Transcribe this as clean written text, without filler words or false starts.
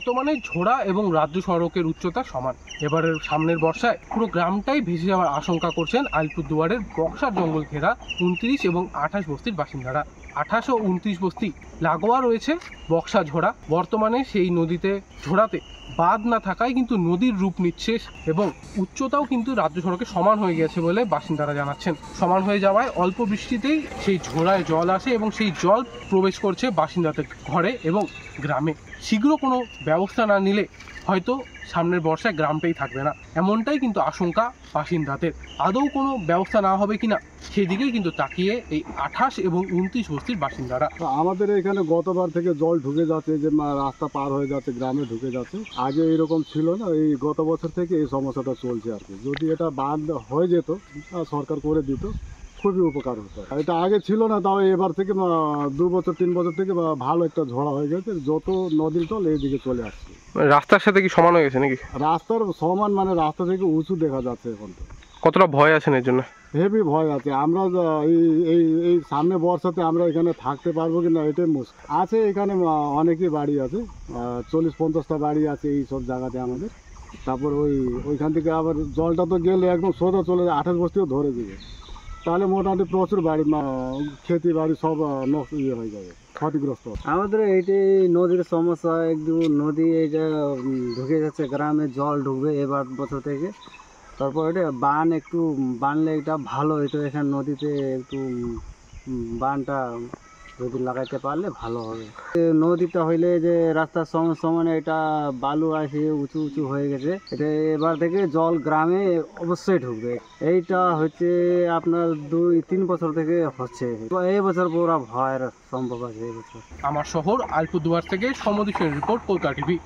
বর্তমানে ঝোড়া এবং রাজ্য সড়কের উচ্চতা সমান। এবারের সামনের বর্ষায় পুরো গ্রামটাই ভেসে যাওয়ার আশঙ্কা করছেন আলিপুরদুয়ারের বক্সার জঙ্গল ঘেরা 29 এবং 28 বস্তির বাসিন্দারা। 28 ও 29 বস্তি লাগোয়া রয়েছে বক্সা ঝোড়া। বর্তমানে সেই নদীতে ঝোড়াতে বাঁধ না থাকায় কিন্তু নদীর রূপ নিচ্ছে এবং উচ্চতাও কিন্তু রাজ্য সড়কে সমান হয়ে গেছে বলে বাসিন্দারা জানাচ্ছেন। সমান হয়ে যাওয়ায় অল্প বৃষ্টিতেই সেই ঝোড়ায় জল আসে এবং সেই জল প্রবেশ করছে বাসিন্দাদের ঘরে এবং গ্রামে। শীঘ্র কোনো ব্যবস্থা না নিলে হয়তো সামনের বর্ষায় গ্রামটাই থাকবে না, এমনটাই কিন্তু আশঙ্কা বাসিন্দাদের। আদৌ কোনো ব্যবস্থা না হবে কিনা সেদিকেই কিন্তু তাকিয়ে এই 28 এবং 29 বস্তির বাসিন্দারা। আমাদের এখানে গতবার থেকে জল ঢুকে যাচ্ছে, যে রাস্তা পার হয়ে যাচ্ছে, গ্রামে ঢুকে যাচ্ছে। আগে এরকম ছিল না, এই গত বছর থেকে এই সমস্যাটা চলছে আর কি। যদি এটা বাঁধ হয়ে যেত, সরকার করে দিত, খুবই উপকার হতো। এটা আগে ছিল না, তাও এবার থেকে 2 বছর 3 বছর থেকে ভালো একটা ঝড়া হয়ে গেছে। যত নদীর জল এইদিকে চলে আসছে। রাস্তার সাথে কি সমান হয়ে গেছে নাকি? রাস্তার সমান, মানে রাস্তা থেকে উঁচু দেখা যাচ্ছে এখন। তো কতটা ভয় আছেন এর জন্য? হেভি ভয় আছে। আমরা এই এই এই সামনে বর্ষাতে আমরা এখানে থাকতে পারবো কি না এটাই মুশকিল আছে। এখানে অনেকই বাড়ি আছে, 40-50টা বাড়ি আছে এই সব জায়গাতে আমাদের। তারপর ওইখান থেকে আবার জলটা তো গেলে একদম সোজা চলে যায়, 28 বস্তিও ধরে দিবে। তাহলে মোটামুটি প্রচুর বাড়ি, খেতি বাড়ি সব নষ্ট হয়ে যাবে, ক্ষতিগ্রস্ত। আমাদের এইটাই নদীর সমস্যা। একটু নদী এইটা ঢুকে যাচ্ছে গ্রামে, জল ঢুকবে এবার বছর থেকে। তারপর এটা একটু বানলে এটা ভালো হইতো। এখানে নদীতে একটু বানটা যদি লাগাইতে পারলে ভালো হবে। নদীটা হইলে যে রাস্তার সমানে এটা বালু আসে, উঁচু উঁচু হয়ে গেছে। এটা এবার থেকে জল গ্রামে অবশ্যই ঢুকবে। এইটা হচ্ছে আপনার 2-3 বছর থেকে হচ্ছে। এই বছর পুরো ভয়ের সম্ভব আছে এই বছর। আমার শহর আলিপুরদুয়ার থেকে সমদীপ সেনের রিপোর্ট, কলকাতা টিভি।